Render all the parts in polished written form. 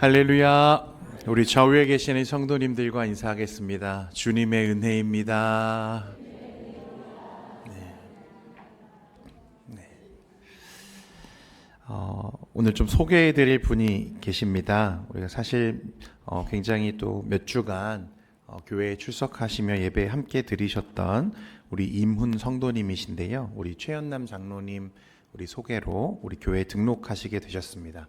할렐루야. 우리 좌우에 계시는 성도님들과 인사하겠습니다. 주님의 은혜입니다. 오늘 좀 소개해드릴 분이 계십니다. 우리가 사실 굉장히 또 몇 주간 교회에 출석하시며 예배 함께 드리셨던 우리 임훈 성도님이신데요. 우리 최연남 장로님 우리 소개로 우리 교회에 등록하시게 되셨습니다.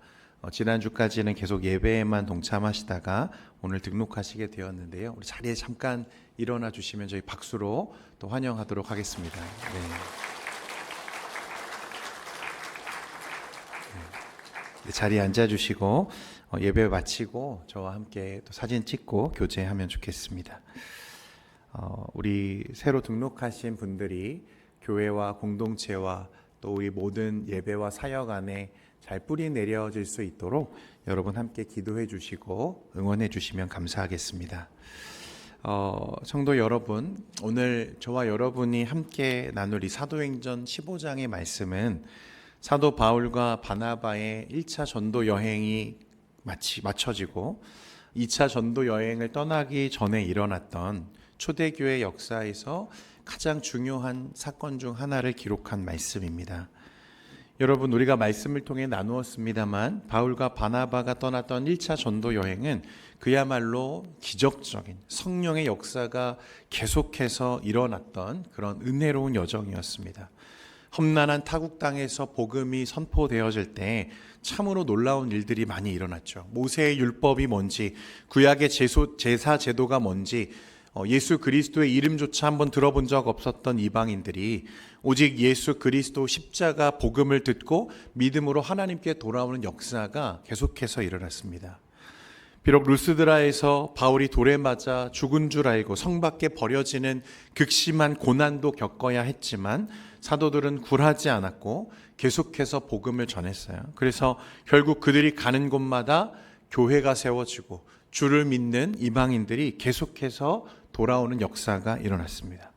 지난주까지는 계속 예배에만 동참하시다가 오늘 등록하시게 되었는데요. 우리 자리에 잠깐 일어나 주시면 저희 박수로 또 환영하도록 하겠습니다. 네, 자리에 앉아주시고 예배 마치고 저와 함께 또 사진 찍고 교제하면 좋겠습니다. 우리 새로 등록하신 분들이 교회와 공동체와 또 우리 모든 예배와 사역 안에 잘 뿌리 내려질 수 있도록 여러분 함께 기도해 주시고 응원해 주시면 감사하겠습니다. 성도 여러분, 오늘 저와 여러분이 함께 나눌 이 사도행전 15장의 말씀은 사도 바울과 바나바의 1차 전도 여행이 마쳐지고 2차 전도 여행을 떠나기 전에 일어났던 초대교회 역사에서 가장 중요한 사건 중 하나를 기록한 말씀입니다. 여러분, 우리가 말씀을 통해 나누었습니다만 바울과 바나바가 떠났던 1차 전도 여행은 그야말로 기적적인 성령의 역사가 계속해서 일어났던 그런 은혜로운 여정이었습니다. 험난한 타국 땅에서 복음이 선포되어질 때 참으로 놀라운 일들이 많이 일어났죠. 모세의 율법이 뭔지, 구약의 제사 제도가 뭔지, 예수 그리스도의 이름조차 한번 들어본 적 없었던 이방인들이 오직 예수 그리스도 십자가 복음을 듣고 믿음으로 하나님께 돌아오는 역사가 계속해서 일어났습니다. 비록 루스드라에서 바울이 돌에 맞아 죽은 줄 알고 성 밖에 버려지는 극심한 고난도 겪어야 했지만 사도들은 굴하지 않았고 계속해서 복음을 전했어요. 그래서 결국 그들이 가는 곳마다 교회가 세워지고 주를 믿는 이방인들이 계속해서 돌아오는 역사가 일어났습니다.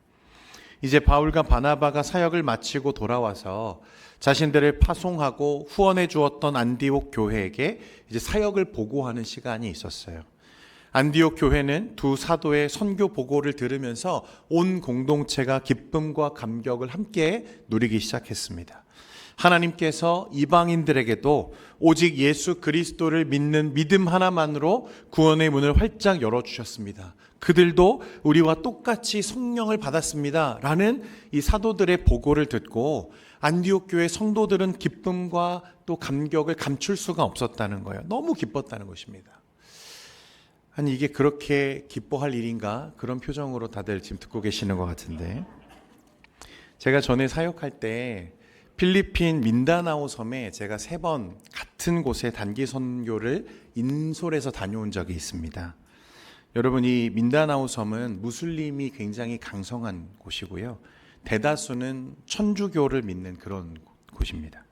이제 바울과 바나바가 사역을 마치고 돌아와서 자신들을 파송하고 후원해 주었던 안디옥 교회에게 이제 사역을 보고하는 시간이 있었어요. 안디옥 교회는 두 사도의 선교 보고를 들으면서 온 공동체가 기쁨과 감격을 함께 누리기 시작했습니다. 하나님께서 이방인들에게도 오직 예수 그리스도를 믿는 믿음 하나만으로 구원의 문을 활짝 열어주셨습니다. 그들도 우리와 똑같이 성령을 받았습니다 라는 이 사도들의 보고를 듣고 안디옥 교회 성도들은 기쁨과 또 감격을 감출 수가 없었다는 거예요. 너무 기뻤다는 것입니다. 아니, 이게 그렇게 기뻐할 일인가? 그런 표정으로 다들 지금 듣고 계시는 것 같은데, 제가 전에 사역할 때 필리핀 민다나오 섬에 제가 3번 같은 곳에 단기 선교를 인솔해서 다녀온 적이 있습니다. 여러분, 이 민다나오 섬은 무슬림이 굉장히 강성한 곳이고요. 대다수는 천주교를 믿는 그런 곳입니다.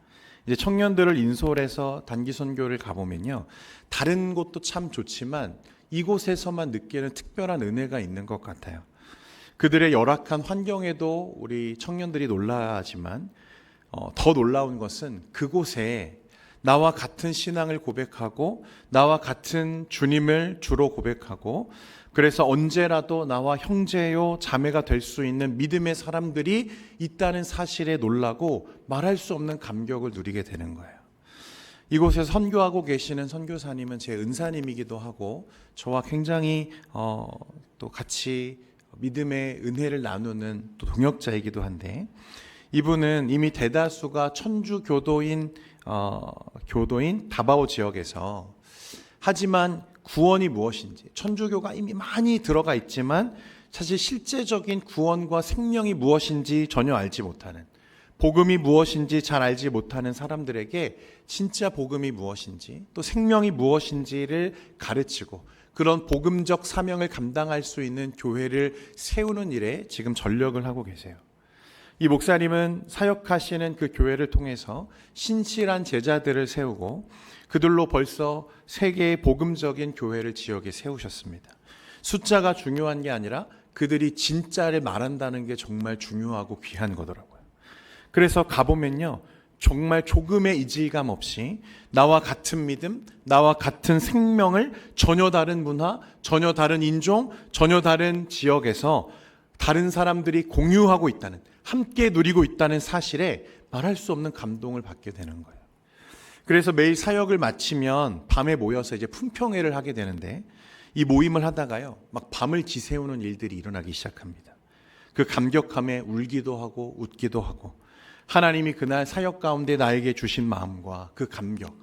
이제 청년들을 인솔해서 단기 선교를 가보면요, 다른 곳도 참 좋지만 이곳에서만 느끼는 특별한 은혜가 있는 것 같아요. 그들의 열악한 환경에도 우리 청년들이 놀라지만 더 놀라운 것은 그곳에 나와 같은 신앙을 고백하고 나와 같은 주님을 주로 고백하고 그래서 언제라도 나와 형제요 자매가 될 수 있는 믿음의 사람들이 있다는 사실에 놀라고 말할 수 없는 감격을 누리게 되는 거예요. 이곳에서 선교하고 계시는 선교사님은 제 은사님이기도 하고 저와 굉장히 또 같이 믿음의 은혜를 나누는 또 동역자이기도 한데, 이분은 이미 대다수가 천주 교도인 다바오 지역에서, 하지만 구원이 무엇인지, 천주교가 이미 많이 들어가 있지만 사실 실제적인 구원과 생명이 무엇인지 전혀 알지 못하는, 복음이 무엇인지 잘 알지 못하는 사람들에게 진짜 복음이 무엇인지 또 생명이 무엇인지를 가르치고 그런 복음적 사명을 감당할 수 있는 교회를 세우는 일에 지금 전력을 하고 계세요. 이 목사님은 사역하시는 그 교회를 통해서 신실한 제자들을 세우고 그들로 벌써 세계의 복음적인 교회를 지역에 세우셨습니다. 숫자가 중요한 게 아니라 그들이 진짜를 말한다는 게 정말 중요하고 귀한 거더라고요. 그래서 가보면요, 정말 조금의 이질감 없이 나와 같은 믿음, 나와 같은 생명을 전혀 다른 문화, 전혀 다른 인종, 전혀 다른 지역에서 다른 사람들이 공유하고 있다는, 함께 누리고 있다는 사실에 말할 수 없는 감동을 받게 되는 거예요. 그래서 매일 사역을 마치면 밤에 모여서 이제 품평회를 하게 되는데, 이 모임을 하다가요, 막 밤을 지새우는 일들이 일어나기 시작합니다. 그 감격함에 울기도 하고 웃기도 하고, 하나님이 그날 사역 가운데 나에게 주신 마음과 그 감격,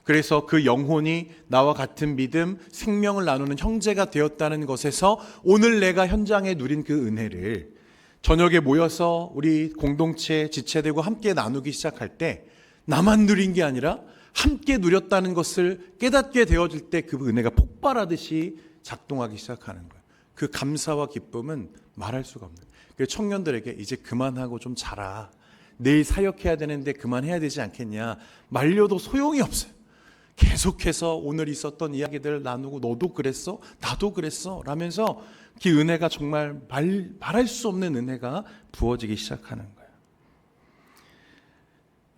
그래서 그 영혼이 나와 같은 믿음, 생명을 나누는 형제가 되었다는 것에서 오늘 내가 현장에 누린 그 은혜를 저녁에 모여서 우리 공동체 지체되고 함께 나누기 시작할 때, 나만 누린 게 아니라 함께 누렸다는 것을 깨닫게 되어질 때 그 은혜가 폭발하듯이 작동하기 시작하는 거예요. 그 감사와 기쁨은 말할 수가 없는 거예요. 그래서 청년들에게 이제 그만하고 좀 자라, 내일 사역해야 되는데 그만해야 되지 않겠냐, 말려도 소용이 없어요. 계속해서 오늘 있었던 이야기들 나누고, 너도 그랬어? 나도 그랬어? 라면서 그 은혜가 정말 말할 수 없는 은혜가 부어지기 시작하는 거예요.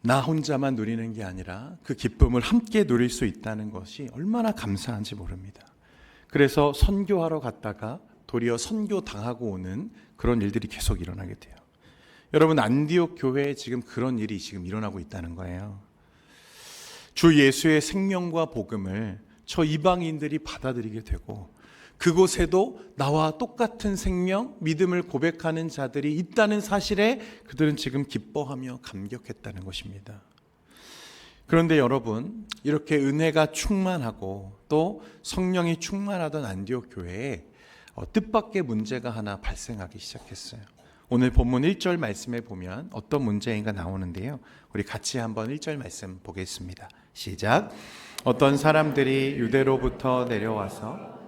나 혼자만 누리는 게 아니라 그 기쁨을 함께 누릴 수 있다는 것이 얼마나 감사한지 모릅니다. 그래서 선교하러 갔다가 도리어 선교당하고 오는 그런 일들이 계속 일어나게 돼요. 여러분, 안디옥 교회에 지금 그런 일이 지금 일어나고 있다는 거예요. 주 예수의 생명과 복음을 저 이방인들이 받아들이게 되고, 그곳에도 나와 똑같은 생명, 믿음을 고백하는 자들이 있다는 사실에 그들은 지금 기뻐하며 감격했다는 것입니다. 그런데 여러분, 이렇게 은혜가 충만하고 또 성령이 충만하던 안디옥 교회에 뜻밖의 문제가 하나 발생하기 시작했어요. 오늘 본문 1절 말씀에 보면 어떤 문제인가 나오는데요, 우리 같이 한번 1절 말씀 보겠습니다. 시작. 어떤 사람들이 유대로부터 내려와서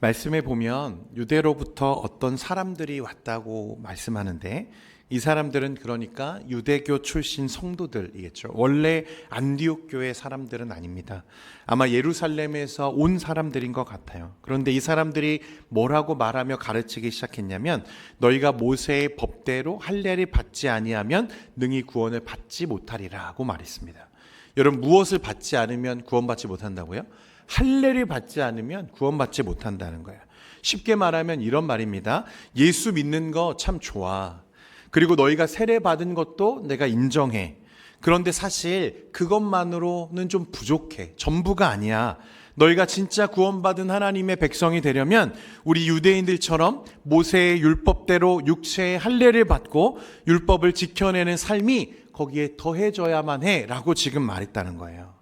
말씀에 보면 유대로부터 어떤 사람들이 왔다고 말씀하는데, 이 사람들은 그러니까 유대교 출신 성도들이겠죠. 원래 안디옥 교회 사람들은 아닙니다. 아마 예루살렘에서 온 사람들인 것 같아요. 그런데 이 사람들이 뭐라고 말하며 가르치기 시작했냐면, 너희가 모세의 법대로 할례를 받지 아니하면 능히 구원을 받지 못하리라고 말했습니다. 여러분, 무엇을 받지 않으면 구원받지 못한다고요? 할례를 받지 않으면 구원받지 못한다는 거예요. 쉽게 말하면 이런 말입니다. 예수 믿는 거 참 좋아. 그리고 너희가 세례 받은 것도 내가 인정해. 그런데 사실 그것만으로는 좀 부족해. 전부가 아니야. 너희가 진짜 구원받은 하나님의 백성이 되려면 우리 유대인들처럼 모세의 율법대로 육체의 할례를 받고 율법을 지켜내는 삶이 거기에 더해져야만 해 라고 지금 말했다는 거예요.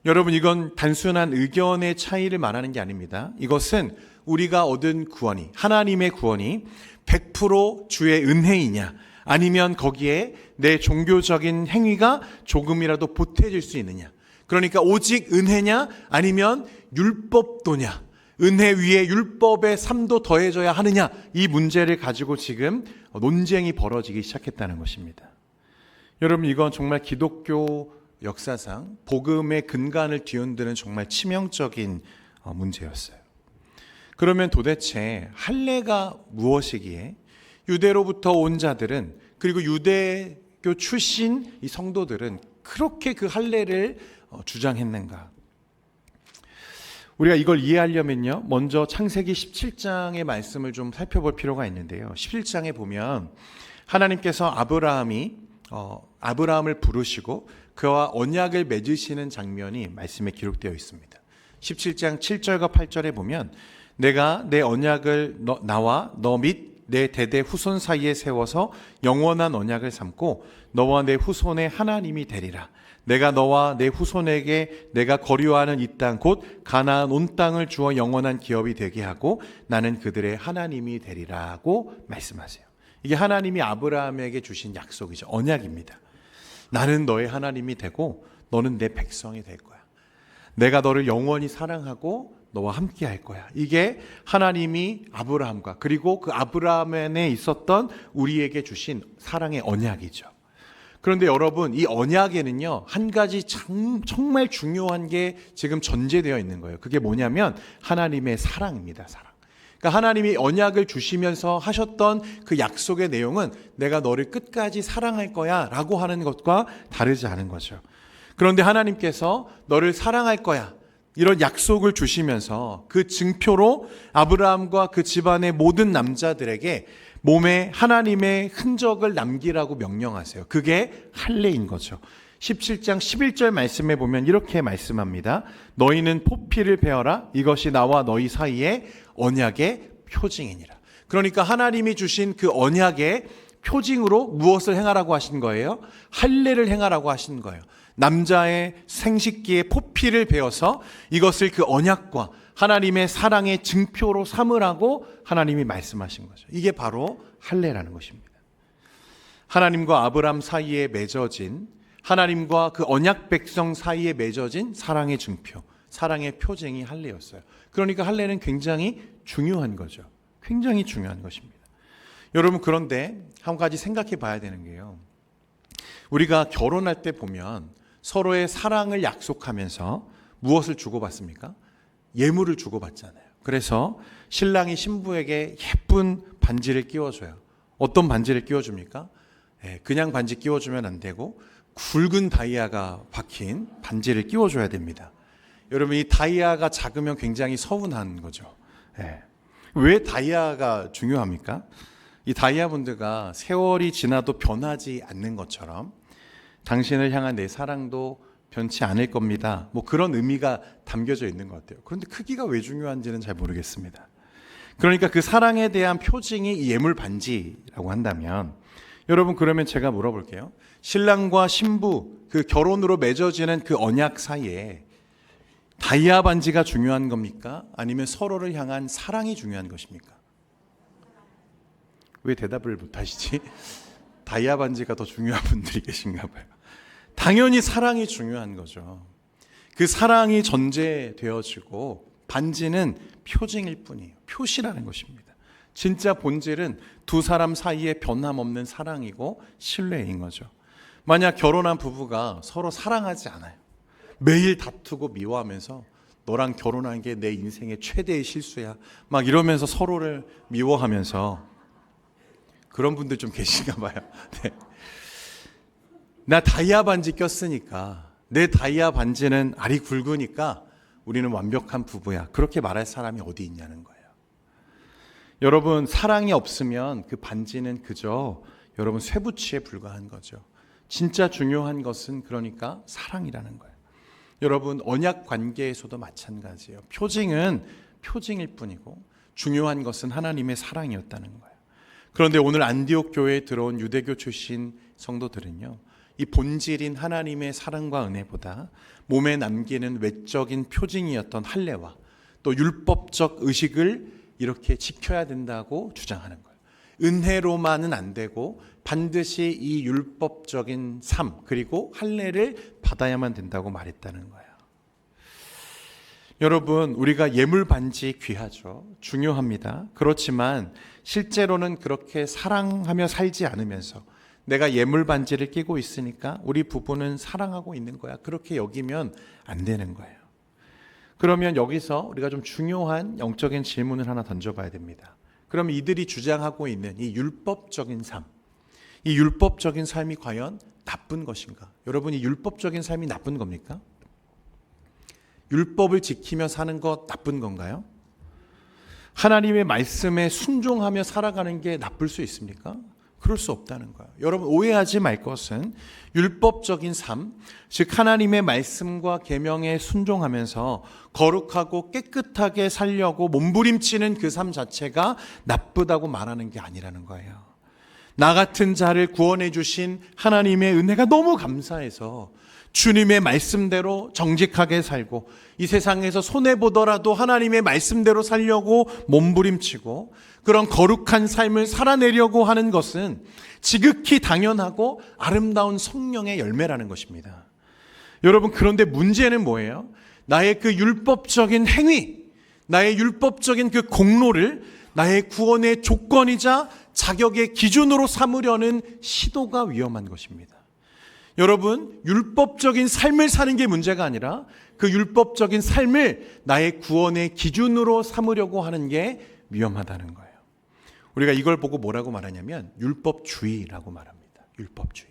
여러분, 이건 단순한 의견의 차이를 말하는 게 아닙니다. 이것은 우리가 얻은 구원이, 하나님의 구원이 100% 주의 은혜이냐, 아니면 거기에 내 종교적인 행위가 조금이라도 보태질 수 있느냐, 그러니까 오직 은혜냐 아니면 율법도냐, 은혜 위에 율법의 삶도 더해져야 하느냐, 이 문제를 가지고 지금 논쟁이 벌어지기 시작했다는 것입니다. 여러분, 이건 정말 기독교 역사상 복음의 근간을 뒤흔드는 정말 치명적인 문제였어요. 그러면 도대체 할례가 무엇이기에 유대로부터 온 자들은, 그리고 유대교 출신 이 성도들은 그렇게 그 할례를 주장했는가? 우리가 이걸 이해하려면요, 먼저 창세기 17장의 말씀을 좀 살펴볼 필요가 있는데요. 17장에 보면 하나님께서 아브라함을 부르시고 그와 언약을 맺으시는 장면이 말씀에 기록되어 있습니다. 17장 7절과 8절에 보면, 내가 내 언약을 나와 너 및 내 대대 후손 사이에 세워서 영원한 언약을 삼고 너와 내 후손의 하나님이 되리라. 내가 너와 내 후손에게 내가 거류하는 이 땅 곧 가나안 온 땅을 주어 영원한 기업이 되게 하고 나는 그들의 하나님이 되리라고 말씀하세요. 이게 하나님이 아브라함에게 주신 약속이죠. 언약입니다. 나는 너의 하나님이 되고 너는 내 백성이 될 거야. 내가 너를 영원히 사랑하고 너와 함께 할 거야. 이게 하나님이 아브라함과, 그리고 그 아브라함에 있었던 우리에게 주신 사랑의 언약이죠. 그런데 여러분, 이 언약에는요, 한 가지 정말 중요한 게 지금 전제되어 있는 거예요. 그게 뭐냐면 하나님의 사랑입니다. 사랑. 그러니까 하나님이 언약을 주시면서 하셨던 그 약속의 내용은 내가 너를 끝까지 사랑할 거야 라고 하는 것과 다르지 않은 거죠. 그런데 하나님께서 너를 사랑할 거야 이런 약속을 주시면서 그 증표로 아브라함과 그 집안의 모든 남자들에게 몸에 하나님의 흔적을 남기라고 명령하세요. 그게 할례인 거죠. 17장 11절 말씀에 보면 이렇게 말씀합니다. 너희는 포피를 베어라. 이것이 나와 너희 사이에 언약의 표징이니라. 그러니까 하나님이 주신 그 언약의 표징으로 무엇을 행하라고 하신 거예요? 할례를 행하라고 하신 거예요. 남자의 생식기에 포피를 베어서 이것을 그 언약과 하나님의 사랑의 증표로 삼으라고 하나님이 말씀하신 거죠. 이게 바로 할례라는 것입니다. 하나님과 아브람 사이에 맺어진, 하나님과 그 언약 백성 사이에 맺어진 사랑의 증표, 사랑의 표징이 할례였어요. 그러니까 할례는 굉장히 중요한 거죠. 굉장히 중요한 것입니다. 여러분, 그런데 한 가지 생각해 봐야 되는 게요, 우리가 결혼할 때 보면 서로의 사랑을 약속하면서 무엇을 주고받습니까? 예물을 주고받잖아요. 그래서 신랑이 신부에게 예쁜 반지를 끼워줘요. 어떤 반지를 끼워줍니까? 그냥 반지 끼워주면 안 되고 굵은 다이아가 박힌 반지를 끼워줘야 됩니다. 여러분, 이 다이아가 작으면 굉장히 서운한 거죠. 왜 다이아가 중요합니까? 이 다이아몬드가 세월이 지나도 변하지 않는 것처럼 당신을 향한 내 사랑도 변치 않을 겁니다. 뭐 그런 의미가 담겨져 있는 것 같아요. 그런데 크기가 왜 중요한지는 잘 모르겠습니다. 그러니까 그 사랑에 대한 표징이 이 예물 반지라고 한다면, 여러분, 그러면 제가 물어볼게요. 신랑과 신부 그 결혼으로 맺어지는 그 언약 사이에 다이아 반지가 중요한 겁니까? 아니면 서로를 향한 사랑이 중요한 것입니까? 왜 대답을 못 하시지? 다이아 반지가 더 중요한 분들이 계신가 봐요. 당연히 사랑이 중요한 거죠. 그 사랑이 전제되어지고 반지는 표징일 뿐이에요. 표시라는 것입니다. 진짜 본질은 두 사람 사이에 변함없는 사랑이고 신뢰인 거죠. 만약 결혼한 부부가 서로 사랑하지 않아요. 매일 다투고 미워하면서 너랑 결혼한 게 내 인생의 최대의 실수야 막 이러면서 서로를 미워하면서, 그런 분들 좀 계신가 봐요. 네. 나 다이아 반지 꼈으니까, 내 다이아 반지는 알이 굵으니까 우리는 완벽한 부부야, 그렇게 말할 사람이 어디 있냐는 거예요. 여러분, 사랑이 없으면 그 반지는 그저 여러분 쇠붙이에 불과한 거죠. 진짜 중요한 것은 그러니까 사랑이라는 거예요. 여러분, 언약 관계에서도 마찬가지예요. 표징은 표징일 뿐이고 중요한 것은 하나님의 사랑이었다는 거예요. 그런데 오늘 안디옥 교회에 들어온 유대교 출신 성도들은요, 이 본질인 하나님의 사랑과 은혜보다 몸에 남기는 외적인 표징이었던 할례와 또 율법적 의식을 이렇게 지켜야 된다고 주장하는 거예요. 은혜로만은 안 되고 반드시 이 율법적인 삶 그리고 할례를 받아야만 된다고 말했다는 거예요. 여러분, 우리가 예물 반지 귀하죠. 중요합니다. 그렇지만 실제로는 그렇게 사랑하며 살지 않으면서 내가 예물 반지를 끼고 있으니까 우리 부부는 사랑하고 있는 거야, 그렇게 여기면 안 되는 거예요. 그러면 여기서 우리가 좀 중요한 영적인 질문을 하나 던져봐야 됩니다. 그럼 이들이 주장하고 있는 이 율법적인 삶, 이 율법적인 삶이 과연 나쁜 것인가? 여러분, 이 율법적인 삶이 나쁜 겁니까? 율법을 지키며 사는 것 나쁜 건가요? 하나님의 말씀에 순종하며 살아가는 게 나쁠 수 있습니까? 그럴 수 없다는 거예요. 여러분, 오해하지 말 것은 율법적인 삶, 즉 하나님의 말씀과 계명에 순종하면서 거룩하고 깨끗하게 살려고 몸부림치는 그 삶 자체가 나쁘다고 말하는 게 아니라는 거예요. 나 같은 자를 구원해 주신 하나님의 은혜가 너무 감사해서 주님의 말씀대로 정직하게 살고 이 세상에서 손해보더라도 하나님의 말씀대로 살려고 몸부림치고 그런 거룩한 삶을 살아내려고 하는 것은 지극히 당연하고 아름다운 성령의 열매라는 것입니다. 여러분, 그런데 문제는 뭐예요? 나의 그 율법적인 행위, 나의 율법적인 그 공로를 나의 구원의 조건이자 자격의 기준으로 삼으려는 시도가 위험한 것입니다. 여러분, 율법적인 삶을 사는 게 문제가 아니라 그 율법적인 삶을 나의 구원의 기준으로 삼으려고 하는 게 위험하다는 거예요. 우리가 이걸 보고 뭐라고 말하냐면 율법주의라고 말합니다. 율법주의.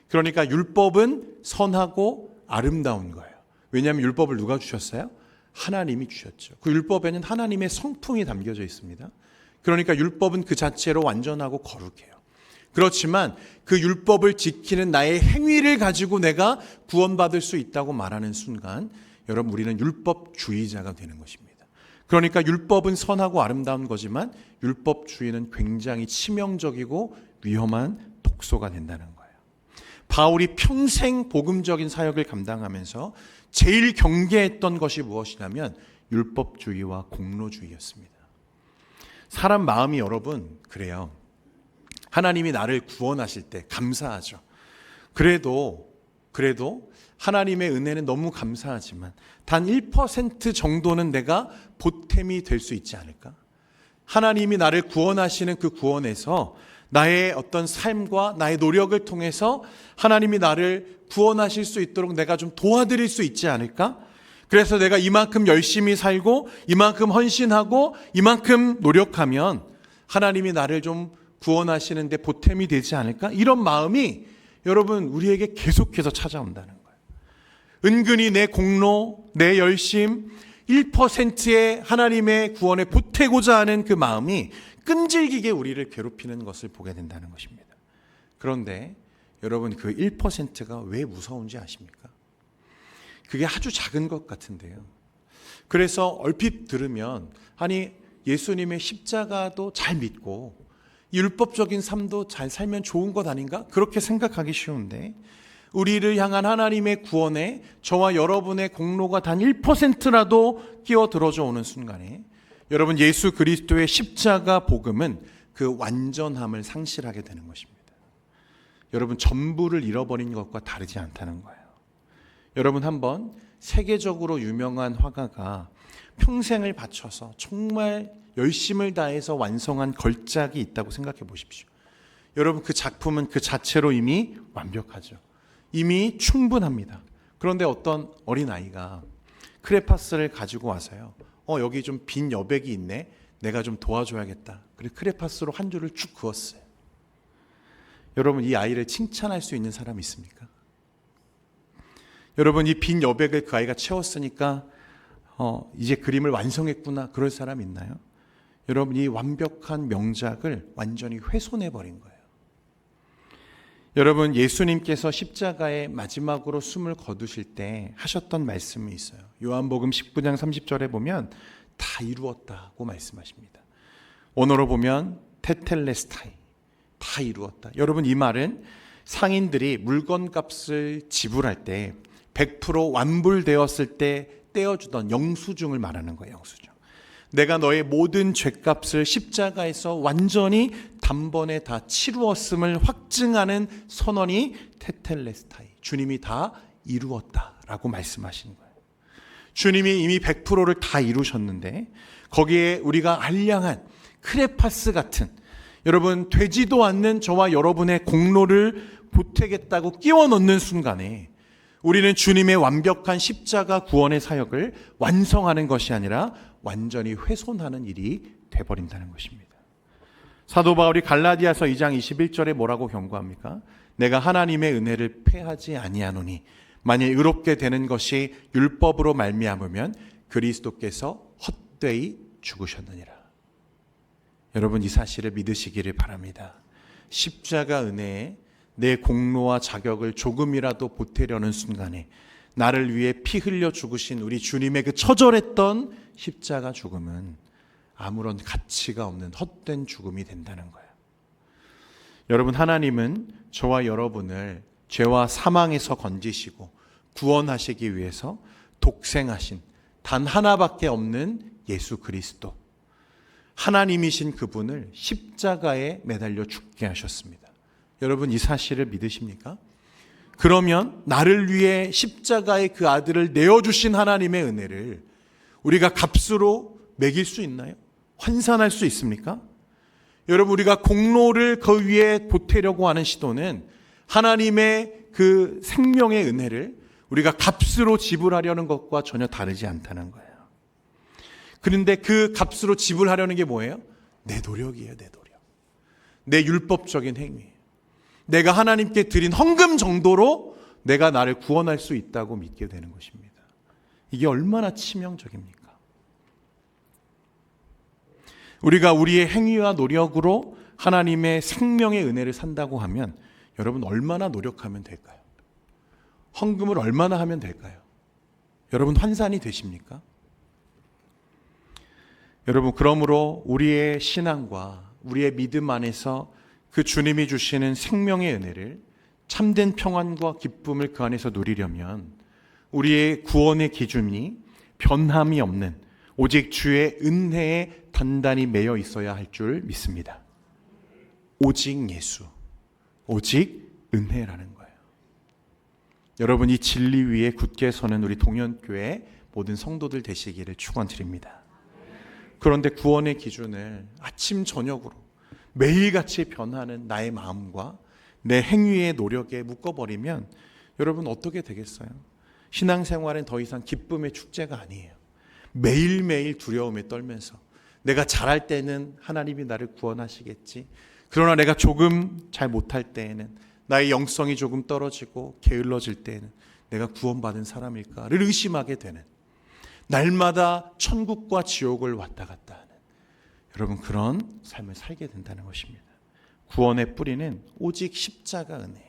그러니까 율법은 선하고 아름다운 거예요. 왜냐하면 율법을 누가 주셨어요? 하나님이 주셨죠. 그 율법에는 하나님의 성품이 담겨져 있습니다. 그러니까 율법은 그 자체로 완전하고 거룩해요. 그렇지만 그 율법을 지키는 나의 행위를 가지고 내가 구원받을 수 있다고 말하는 순간 여러분, 우리는 율법주의자가 되는 것입니다. 그러니까 율법은 선하고 아름다운 거지만 율법주의는 굉장히 치명적이고 위험한 독소가 된다는 거예요. 바울이 평생 복음적인 사역을 감당하면서 제일 경계했던 것이 무엇이냐면 율법주의와 공로주의였습니다. 사람 마음이 여러분 그래요. 하나님이 나를 구원하실 때 감사하죠. 그래도 하나님의 은혜는 너무 감사하지만 단 1% 정도는 내가 보탬이 될 수 있지 않을까? 하나님이 나를 구원하시는 그 구원에서 나의 어떤 삶과 나의 노력을 통해서 하나님이 나를 구원하실 수 있도록 내가 좀 도와드릴 수 있지 않을까? 그래서 내가 이만큼 열심히 살고 이만큼 헌신하고 이만큼 노력하면 하나님이 나를 좀 구원하시는데 보탬이 되지 않을까? 이런 마음이 여러분 우리에게 계속해서 찾아온다는 거예요. 은근히 내 공로, 내 열심 1%의 하나님의 구원에 보태고자 하는 그 마음이 끈질기게 우리를 괴롭히는 것을 보게 된다는 것입니다. 그런데 여러분 그 1%가 왜 무서운지 아십니까? 그게 아주 작은 것 같은데요. 그래서 얼핏 들으면 아니 예수님의 십자가도 잘 믿고 율법적인 삶도 잘 살면 좋은 것 아닌가? 그렇게 생각하기 쉬운데 우리를 향한 하나님의 구원에 저와 여러분의 공로가 단 1%라도 끼어들어져 오는 순간에 여러분 예수 그리스도의 십자가 복음은 그 완전함을 상실하게 되는 것입니다. 여러분 전부를 잃어버린 것과 다르지 않다는 거예요. 여러분 한번 세계적으로 유명한 화가가 평생을 바쳐서 정말 열심을 다해서 완성한 걸작이 있다고 생각해 보십시오. 여러분 그 작품은 그 자체로 이미 완벽하죠. 이미 충분합니다. 그런데 어떤 어린아이가 크레파스를 가지고 와서요. 여기 좀 빈 여백이 있네. 내가 좀 도와줘야겠다. 그리고 크레파스로 한 줄을 쭉 그었어요. 여러분 이 아이를 칭찬할 수 있는 사람이 있습니까? 여러분 이 빈 여백을 그 아이가 채웠으니까 이제 그림을 완성했구나 그럴 사람 있나요? 여러분 이 완벽한 명작을 완전히 훼손해버린 거예요. 여러분 예수님께서 십자가에 마지막으로 숨을 거두실 때 하셨던 말씀이 있어요. 요한복음 19장 30절에 보면 다 이루었다고 말씀하십니다. 언어로 보면 테텔레스타이, 다 이루었다. 여러분 이 말은 상인들이 물건값을 지불할 때 100% 완불되었을 때 떼어주던 영수증을 말하는 거예요. 영수증. 내가 너의 모든 죄값을 십자가에서 완전히 단번에 다 치루었음을 확증하는 선언이 테텔레스타이. 주님이 다 이루었다라고 말씀하신 거예요. 주님이 이미 100%를 다 이루셨는데 거기에 우리가 알량한 크레파스 같은 여러분 되지도 않는 저와 여러분의 공로를 보태겠다고 끼워 넣는 순간에 우리는 주님의 완벽한 십자가 구원의 사역을 완성하는 것이 아니라 완전히 훼손하는 일이 돼버린다는 것입니다. 사도 바울이 갈라디아서 2장 21절에 뭐라고 경고합니까? 내가 하나님의 은혜를 패하지 아니하노니 만일 의롭게 되는 것이 율법으로 말미암으면 그리스도께서 헛되이 죽으셨느니라. 여러분 이 사실을 믿으시기를 바랍니다. 십자가 은혜에 내 공로와 자격을 조금이라도 보태려는 순간에 나를 위해 피 흘려 죽으신 우리 주님의 그 처절했던 십자가 죽음은 아무런 가치가 없는 헛된 죽음이 된다는 거예요. 여러분 하나님은 저와 여러분을 죄와 사망에서 건지시고 구원하시기 위해서 독생하신 단 하나밖에 없는 예수 그리스도 하나님이신 그분을 십자가에 매달려 죽게 하셨습니다. 여러분 이 사실을 믿으십니까? 그러면 나를 위해 십자가의 그 아들을 내어주신 하나님의 은혜를 우리가 값으로 매길 수 있나요? 환산할 수 있습니까? 여러분 우리가 공로를 그 위에 보태려고 하는 시도는 하나님의 그 생명의 은혜를 우리가 값으로 지불하려는 것과 전혀 다르지 않다는 거예요. 그런데 그 값으로 지불하려는 게 뭐예요? 내 노력이에요, 내 노력. 내 율법적인 행위. 내가 하나님께 드린 헌금 정도로 내가 나를 구원할 수 있다고 믿게 되는 것입니다. 이게 얼마나 치명적입니까? 우리가 우리의 행위와 노력으로 하나님의 생명의 은혜를 산다고 하면 여러분 얼마나 노력하면 될까요? 헌금을 얼마나 하면 될까요? 여러분 환산이 되십니까? 여러분 그러므로 우리의 신앙과 우리의 믿음 안에서 그 주님이 주시는 생명의 은혜를 참된 평안과 기쁨을 그 안에서 누리려면 우리의 구원의 기준이 변함이 없는 오직 주의 은혜에 단단히 매여 있어야 할 줄 믿습니다. 오직 예수, 오직 은혜라는 거예요. 여러분 이 진리 위에 굳게 서는 우리 동현교회 모든 성도들 되시기를 축원드립니다. 그런데 구원의 기준을 아침 저녁으로 매일같이 변하는 나의 마음과 내 행위의 노력에 묶어버리면 여러분 어떻게 되겠어요? 신앙생활은 더 이상 기쁨의 축제가 아니에요. 매일매일 두려움에 떨면서 내가 잘할 때는 하나님이 나를 구원하시겠지. 그러나 내가 조금 잘 못할 때에는 나의 영성이 조금 떨어지고 게을러질 때에는 내가 구원받은 사람일까를 의심하게 되는 날마다 천국과 지옥을 왔다 갔다 하는 여러분 그런 삶을 살게 된다는 것입니다. 구원의 뿌리는 오직 십자가 은혜예요.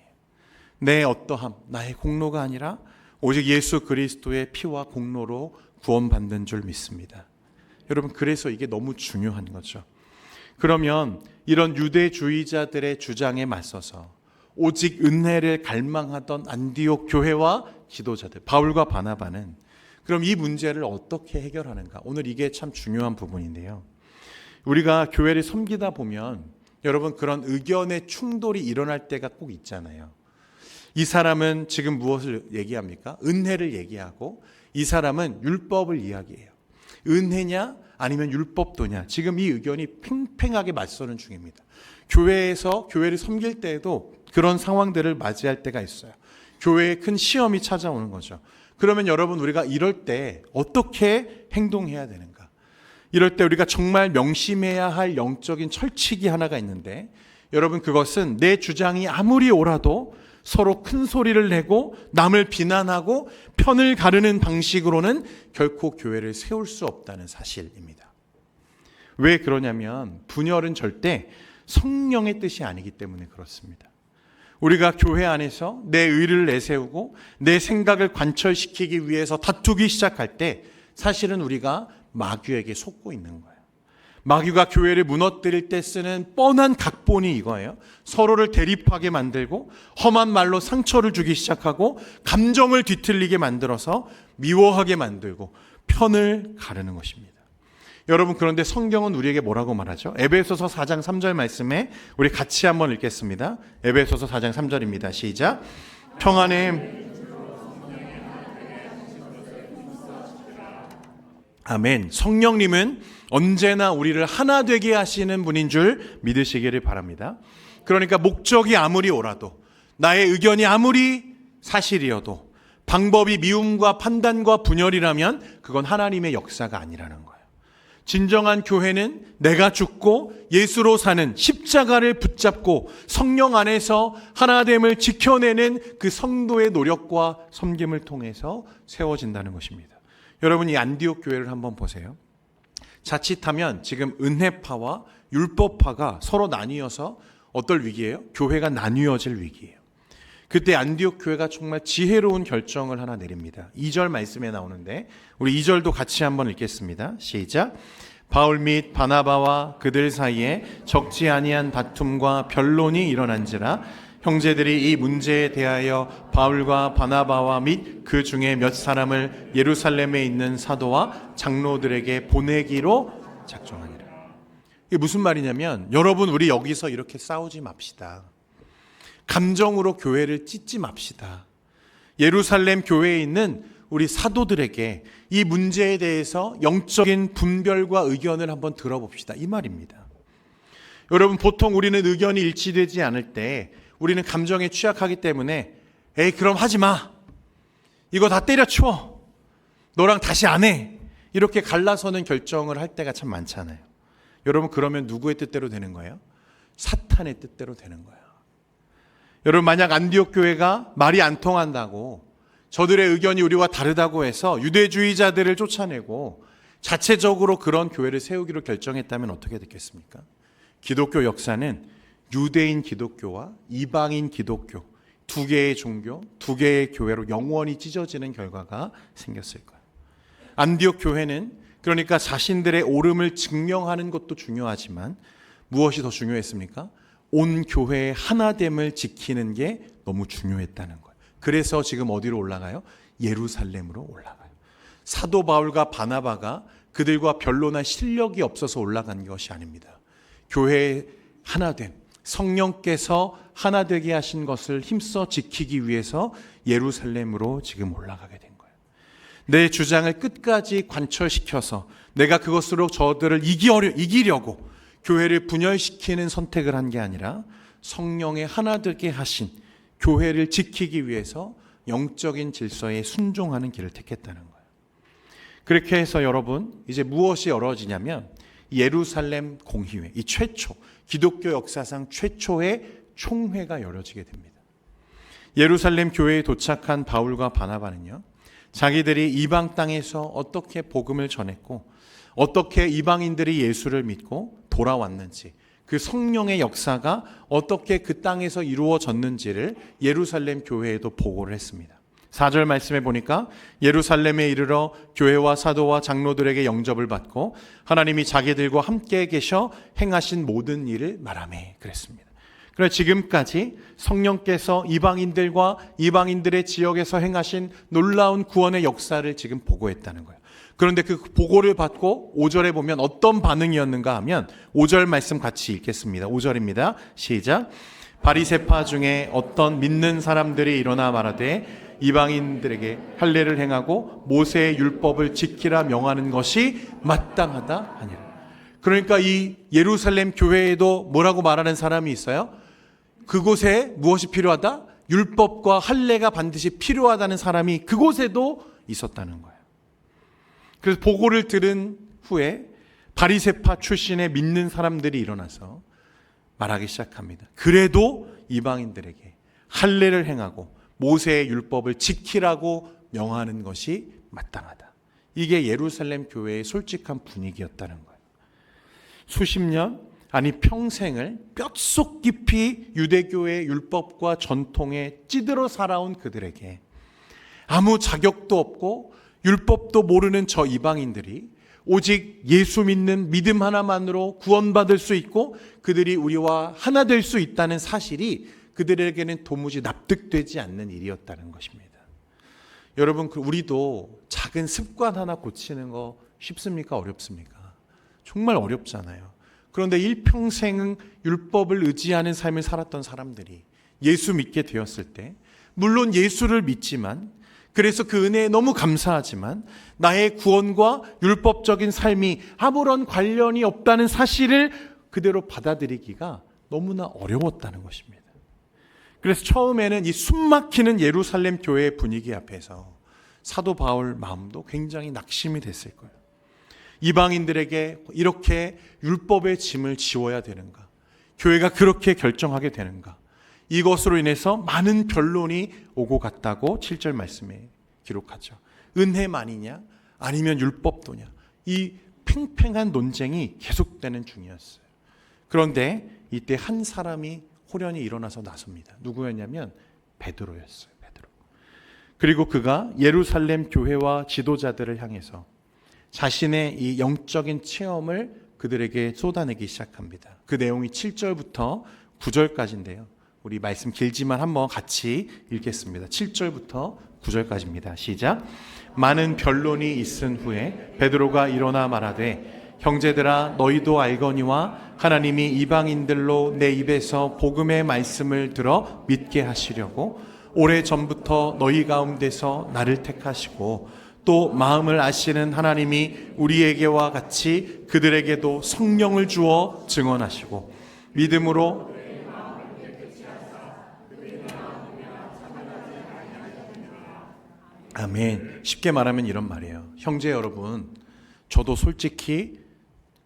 내 어떠함, 나의 공로가 아니라 오직 예수 그리스도의 피와 공로로 구원받는 줄 믿습니다. 여러분 그래서 이게 너무 중요한 거죠. 그러면 이런 유대주의자들의 주장에 맞서서 오직 은혜를 갈망하던 안디옥 교회와 지도자들 바울과 바나바는 그럼 이 문제를 어떻게 해결하는가? 오늘 이게 참 중요한 부분인데요. 우리가 교회를 섬기다 보면 여러분 그런 의견의 충돌이 일어날 때가 꼭 있잖아요. 이 사람은 지금 무엇을 얘기합니까? 은혜를 얘기하고 이 사람은 율법을 이야기해요. 은혜냐 아니면 율법도냐. 지금 이 의견이 팽팽하게 맞서는 중입니다. 교회에서 교회를 섬길 때에도 그런 상황들을 맞이할 때가 있어요. 교회에 큰 시험이 찾아오는 거죠. 그러면 여러분 우리가 이럴 때 어떻게 행동해야 되는가? 이럴 때 우리가 정말 명심해야 할 영적인 철칙이 하나가 있는데 여러분 그것은 내 주장이 아무리 옳아도 서로 큰 소리를 내고 남을 비난하고 편을 가르는 방식으로는 결코 교회를 세울 수 없다는 사실입니다. 왜 그러냐면 분열은 절대 성령의 뜻이 아니기 때문에 그렇습니다. 우리가 교회 안에서 내 의를 내세우고 내 생각을 관철시키기 위해서 다투기 시작할 때 사실은 우리가 마귀에게 속고 있는 거예요. 마귀가 교회를 무너뜨릴 때 쓰는 뻔한 각본이 이거예요. 서로를 대립하게 만들고 험한 말로 상처를 주기 시작하고 감정을 뒤틀리게 만들어서 미워하게 만들고 편을 가르는 것입니다. 여러분 그런데 성경은 우리에게 뭐라고 말하죠? 에베소서 4장 3절 말씀에 우리 같이 한번 읽겠습니다. 에베소서 4장 3절입니다. 시작. 평안의 아멘. 성령님은 언제나 우리를 하나 되게 하시는 분인 줄 믿으시기를 바랍니다. 그러니까 목적이 아무리 옳아도 나의 의견이 아무리 사실이어도 방법이 미움과 판단과 분열이라면 그건 하나님의 역사가 아니라는 거예요. 진정한 교회는 내가 죽고 예수로 사는 십자가를 붙잡고 성령 안에서 하나됨을 지켜내는 그 성도의 노력과 섬김을 통해서 세워진다는 것입니다. 여러분 이 안디옥 교회를 한번 보세요. 자칫하면 지금 은혜파와 율법파가 서로 나뉘어서 어떨 위기예요? 교회가 나뉘어질 위기예요. 그때 안디옥 교회가 정말 지혜로운 결정을 하나 내립니다. 2절 말씀에 나오는데 우리 2절도 같이 한번 읽겠습니다. 시작. 바울 및 바나바와 그들 사이에 적지 아니한 다툼과 변론이 일어난지라 형제들이 이 문제에 대하여 바울과 바나바와 및 그 중에 몇 사람을 예루살렘에 있는 사도와 장로들에게 보내기로 작정하니라. 이게 무슨 말이냐면 여러분 우리 여기서 이렇게 싸우지 맙시다. 감정으로 교회를 찢지 맙시다. 예루살렘 교회에 있는 우리 사도들에게 이 문제에 대해서 영적인 분별과 의견을 한번 들어봅시다. 이 말입니다. 여러분 보통 우리는 의견이 일치되지 않을 때 우리는 감정에 취약하기 때문에 에이 그럼 하지 마. 이거 다 때려치워. 너랑 다시 안 해. 이렇게 갈라서는 결정을 할 때가 참 많잖아요. 여러분 그러면 누구의 뜻대로 되는 거예요? 사탄의 뜻대로 되는 거예요. 여러분 만약 안디옥 교회가 말이 안 통한다고 저들의 의견이 우리와 다르다고 해서 유대주의자들을 쫓아내고 자체적으로 그런 교회를 세우기로 결정했다면 어떻게 됐겠습니까? 기독교 역사는 유대인 기독교와 이방인 기독교 두 개의 종교, 두 개의 교회로 영원히 찢어지는 결과가 생겼을 거예요. 안디옥 교회는 그러니까 자신들의 옳음을 증명하는 것도 중요하지만 무엇이 더 중요했습니까? 온 교회의 하나됨을 지키는 게 너무 중요했다는 거예요. 그래서 지금 어디로 올라가요? 예루살렘으로 올라가요. 사도 바울과 바나바가 그들과 별로나 실력이 없어서 올라간 것이 아닙니다. 교회의 하나됨, 성령께서 하나 되게 하신 것을 힘써 지키기 위해서 예루살렘으로 지금 올라가게 된 거예요. 내 주장을 끝까지 관철시켜서 내가 그것으로 저들을 이기려고 교회를 분열시키는 선택을 한 게 아니라 성령의 하나 되게 하신 교회를 지키기 위해서 영적인 질서에 순종하는 길을 택했다는 거예요. 그렇게 해서 여러분 이제 무엇이 이루어지냐면 예루살렘 공의회, 이 최초 기독교 역사상 최초의 총회가 열어지게 됩니다. 예루살렘 교회에 도착한 바울과 바나바는요, 자기들이 이방 땅에서 어떻게 복음을 전했고 어떻게 이방인들이 예수를 믿고 돌아왔는지, 그 성령의 역사가 어떻게 그 땅에서 이루어졌는지를 예루살렘 교회에도 보고를 했습니다. 4절 말씀에 보니까 예루살렘에 이르러 교회와 사도와 장로들에게 영접을 받고 하나님이 자기들과 함께 계셔 행하신 모든 일을 말하매 그랬습니다. 그래서 지금까지 성령께서 이방인들과 이방인들의 지역에서 행하신 놀라운 구원의 역사를 지금 보고했다는 거예요. 그런데 그 보고를 받고 5절에 보면 어떤 반응이었는가 하면 5절 말씀 같이 읽겠습니다. 5절입니다. 시작. 바리새파 중에 어떤 믿는 사람들이 일어나 말하되 이방인들에게 할례를 행하고 모세의 율법을 지키라 명하는 것이 마땅하다 하니라. 그러니까 이 예루살렘 교회에도 뭐라고 말하는 사람이 있어요? 그곳에 무엇이 필요하다? 율법과 할례가 반드시 필요하다는 사람이 그곳에도 있었다는 거예요. 그래서 보고를 들은 후에 바리새파 출신의 믿는 사람들이 일어나서 말하기 시작합니다. 그래도 이방인들에게 할례를 행하고 모세의 율법을 지키라고 명하는 것이 마땅하다. 이게 예루살렘 교회의 솔직한 분위기였다는 거예요. 수십 년, 아니 평생을 뼛속 깊이 유대교의 율법과 전통에 찌들어 살아온 그들에게 아무 자격도 없고 율법도 모르는 저 이방인들이 오직 예수 믿는 믿음 하나만으로 구원받을 수 있고 그들이 우리와 하나 될 수 있다는 사실이 그들에게는 도무지 납득되지 않는 일이었다는 것입니다. 여러분, 우리도 작은 습관 하나 고치는 거 쉽습니까? 어렵습니까? 정말 어렵잖아요. 그런데 일평생 율법을 의지하는 삶을 살았던 사람들이 예수 믿게 되었을 때, 물론 예수를 믿지만, 그래서 그 은혜에 너무 감사하지만 나의 구원과 율법적인 삶이 아무런 관련이 없다는 사실을 그대로 받아들이기가 너무나 어려웠다는 것입니다. 그래서 처음에는 이 숨막히는 예루살렘 교회의 분위기 앞에서 사도 바울 마음도 굉장히 낙심이 됐을 거예요. 이방인들에게 이렇게 율법의 짐을 지워야 되는가? 교회가 그렇게 결정하게 되는가? 이것으로 인해서 많은 변론이 오고 갔다고 7절 말씀에 기록하죠. 은혜만이냐 아니면 율법도냐, 이 팽팽한 논쟁이 계속되는 중이었어요. 그런데 이때 한 사람이 호련히 일어나서 나섭니다. 누구였냐면 베드로였어요. 베드로. 그리고 그가 예루살렘 교회와 지도자들을 향해서 자신의 이 영적인 체험을 그들에게 쏟아내기 시작합니다. 그 내용이 7절부터 9절까지인데요. 우리 말씀 길지만 한번 같이 읽겠습니다. 7절부터 9절까지입니다. 시작. 많은 변론이 있은 후에 베드로가 일어나 말하되 형제들아 너희도 알거니와 하나님이 이방인들로 내 입에서 복음의 말씀을 들어 믿게 하시려고 오래전부터 너희 가운데서 나를 택하시고 또 마음을 아시는 하나님이 우리에게와 같이 그들에게도 성령을 주어 증언하시고 믿음으로 아멘. 쉽게 말하면 이런 말이에요. 형제 여러분, 저도 솔직히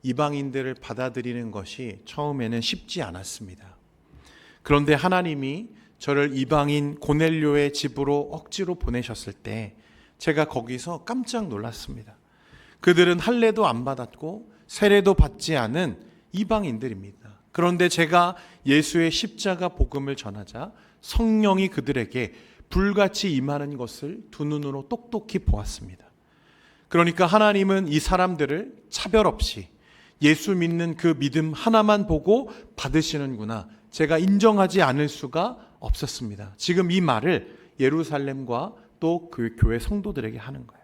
이방인들을 받아들이는 것이 처음에는 쉽지 않았습니다. 그런데 하나님이 저를 이방인 고넬료의 집으로 억지로 보내셨을 때 제가 거기서 깜짝 놀랐습니다. 그들은 할례도 안 받았고 세례도 받지 않은 이방인들입니다. 그런데 제가 예수의 십자가 복음을 전하자 성령이 그들에게 불같이 임하는 것을 두 눈으로 똑똑히 보았습니다. 그러니까 하나님은 이 사람들을 차별 없이 예수 믿는 그 믿음 하나만 보고 받으시는구나, 제가 인정하지 않을 수가 없었습니다. 지금 이 말을 예루살렘과 또 그 교회 성도들에게 하는 거예요.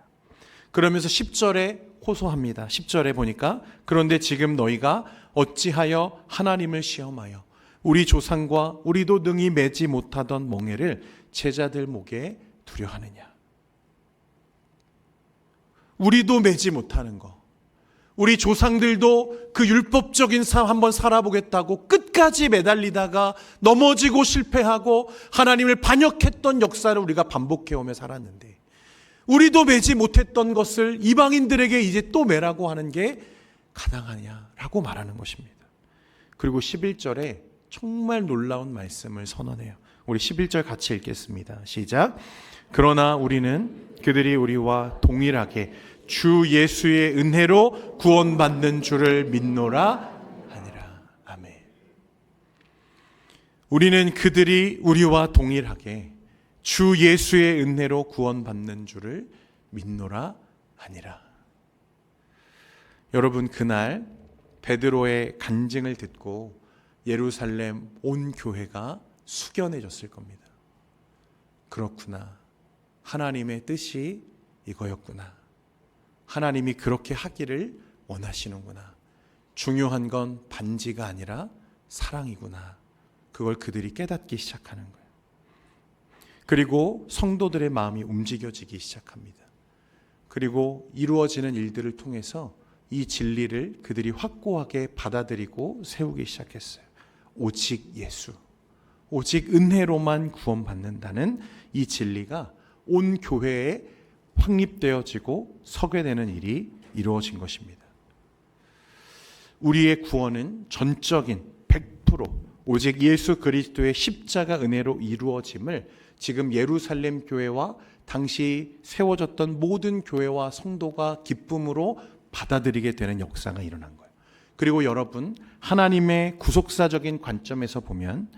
그러면서 10절에 호소합니다. 10절에 보니까 그런데 지금 너희가 어찌하여 하나님을 시험하여 우리 조상과 우리도 능히 매지 못하던 멍에를 제자들 목에 두려 하느냐. 우리도 매지 못하는 거, 우리 조상들도 그 율법적인 삶 한번 살아보겠다고 끝까지 매달리다가 넘어지고 실패하고 하나님을 반역했던 역사를 우리가 반복해오며 살았는데 우리도 매지 못했던 것을 이방인들에게 이제 또 매라고 하는 게 가당하냐라고 말하는 것입니다. 그리고 11절에 정말 놀라운 말씀을 선언해요. 우리 11절 같이 읽겠습니다. 시작. 그러나 우리는 그들이 우리와 동일하게 주 예수의 은혜로 구원받는 줄을 믿노라 하니라. 아멘. 우리는 그들이 우리와 동일하게 주 예수의 은혜로 구원받는 줄을 믿노라 하니라. 여러분, 그날 베드로의 간증을 듣고 예루살렘 온 교회가 숙연해졌을 겁니다. 그렇구나. 하나님의 뜻이 이거였구나. 하나님이 그렇게 하기를 원하시는구나. 중요한 건 반지가 아니라 사랑이구나. 그걸 그들이 깨닫기 시작하는 거예요. 그리고 성도들의 마음이 움직여지기 시작합니다. 그리고 이루어지는 일들을 통해서 이 진리를 그들이 확고하게 받아들이고 세우기 시작했어요. 오직 예수, 오직 은혜로만 구원받는다는 이 진리가 온 교회에 확립되어지고 서게 되는 일이 이루어진 것입니다. 우리의 구원은 전적인 100% 오직 예수 그리스도의 십자가 은혜로 이루어짐을 지금 예루살렘 교회와 당시 세워졌던 모든 교회와 성도가 기쁨으로 받아들이게 되는 역사가 일어난 거예요. 그리고 여러분, 하나님의 구속사적인 관점에서 보면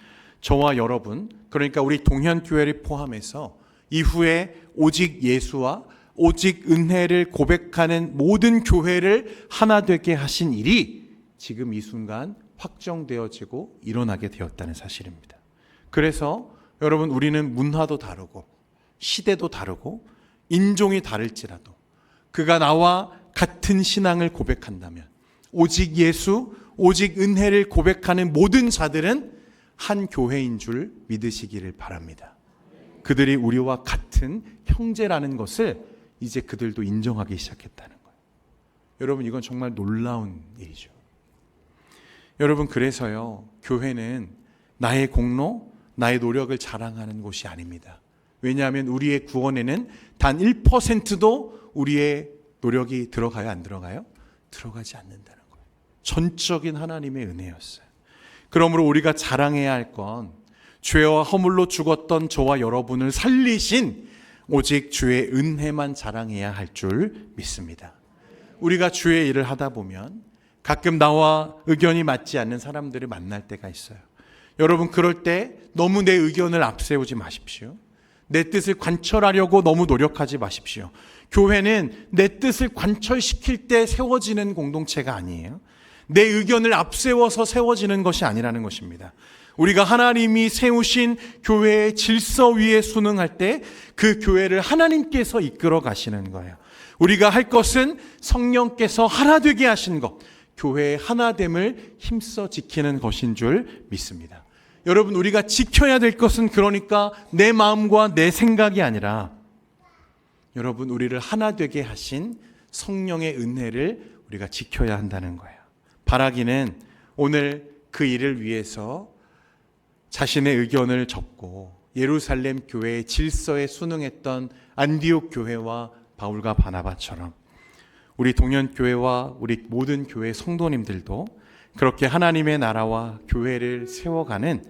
저와 여러분, 그러니까 우리 동현교회를 포함해서 이후에 오직 예수와 오직 은혜를 고백하는 모든 교회를 하나 되게 하신 일이 지금 이 순간 확정되어지고 일어나게 되었다는 사실입니다. 그래서 여러분, 우리는 문화도 다르고 시대도 다르고 인종이 다를지라도 그가 나와 같은 신앙을 고백한다면 오직 예수, 오직 은혜를 고백하는 모든 자들은 한 교회인 줄 믿으시기를 바랍니다. 그들이 우리와 같은 형제라는 것을 이제 그들도 인정하기 시작했다는 거예요. 여러분, 이건 정말 놀라운 일이죠. 여러분, 그래서요, 교회는 나의 공로, 나의 노력을 자랑하는 곳이 아닙니다. 왜냐하면 우리의 구원에는 단 1%도 우리의 노력이 들어가요, 안 들어가요? 들어가지 않는다는 거예요. 전적인 하나님의 은혜였어요. 그러므로 우리가 자랑해야 할 건 죄와 허물로 죽었던 저와 여러분을 살리신 오직 주의 은혜만 자랑해야 할 줄 믿습니다. 우리가 주의 일을 하다 보면 가끔 나와 의견이 맞지 않는 사람들을 만날 때가 있어요. 여러분, 그럴 때 너무 내 의견을 앞세우지 마십시오. 내 뜻을 관철하려고 너무 노력하지 마십시오. 교회는 내 뜻을 관철시킬 때 세워지는 공동체가 아니에요. 내 의견을 앞세워서 세워지는 것이 아니라는 것입니다. 우리가 하나님이 세우신 교회의 질서 위에 순응할 때 그 교회를 하나님께서 이끌어 가시는 거예요. 우리가 할 것은 성령께서 하나 되게 하신 것, 교회의 하나됨을 힘써 지키는 것인 줄 믿습니다. 여러분, 우리가 지켜야 될 것은 그러니까 내 마음과 내 생각이 아니라 여러분, 우리를 하나 되게 하신 성령의 은혜를 우리가 지켜야 한다는 거예요. 바라기는 오늘 그 일을 위해서 자신의 의견을 접고 예루살렘 교회의 질서에 순응했던 안디옥 교회와 바울과 바나바처럼 우리 동년교회와 우리 모든 교회 성도님들도 그렇게 하나님의 나라와 교회를 세워가는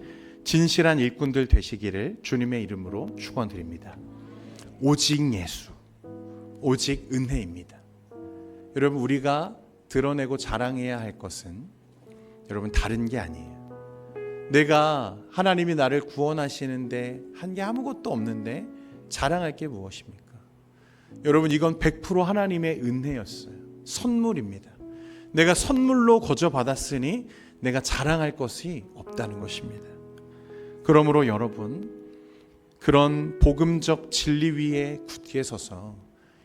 진실한 일꾼들 되시기를 주님의 이름으로 축원드립니다. 오직 예수, 오직 은혜입니다. 여러분, 우리가 드러내고 자랑해야 할 것은 여러분 다른 게 아니에요. 내가 하나님이 나를 구원하시는데 한 게 아무것도 없는데 자랑할 게 무엇입니까? 여러분, 이건 100% 하나님의 은혜였어요. 선물입니다. 내가 선물로 거저 받았으니 내가 자랑할 것이 없다는 것입니다. 그러므로 여러분, 그런 복음적 진리 위에 굳게 서서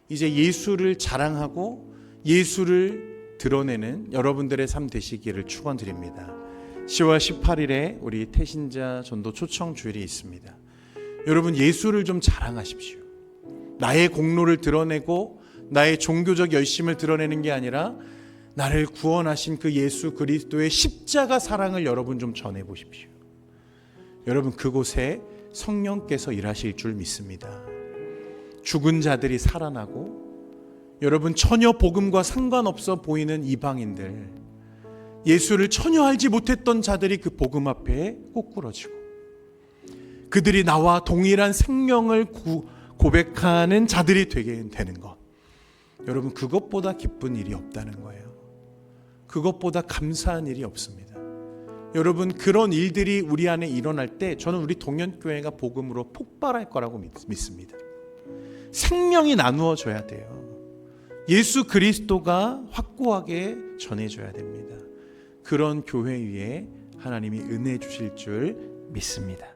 이제 예수를 자랑하고 예수를 드러내는 여러분들의 삶 되시기를 축원드립니다. 10월 18일에 우리 태신자 전도 초청 주일이 있습니다. 여러분, 예수를 좀 자랑하십시오. 나의 공로를 드러내고 나의 종교적 열심을 드러내는 게 아니라 나를 구원하신 그 예수 그리스도의 십자가 사랑을 여러분 좀 전해보십시오. 여러분, 그곳에 성령께서 일하실 줄 믿습니다. 죽은 자들이 살아나고, 여러분, 전혀 복음과 상관없어 보이는 이방인들, 예수를 전혀 알지 못했던 자들이 그 복음 앞에 꼬꾸러지고, 그들이 나와 동일한 생명을 고백하는 자들이 되게 되는 것, 여러분, 그것보다 기쁜 일이 없다는 거예요. 그것보다 감사한 일이 없습니다. 여러분, 그런 일들이 우리 안에 일어날 때 저는 우리 동년교회가 복음으로 폭발할 거라고 믿습니다. 생명이 나누어져야 돼요. 예수 그리스도가 확고하게 전해져야 됩니다. 그런 교회 위에 하나님이 은혜 주실 줄 믿습니다.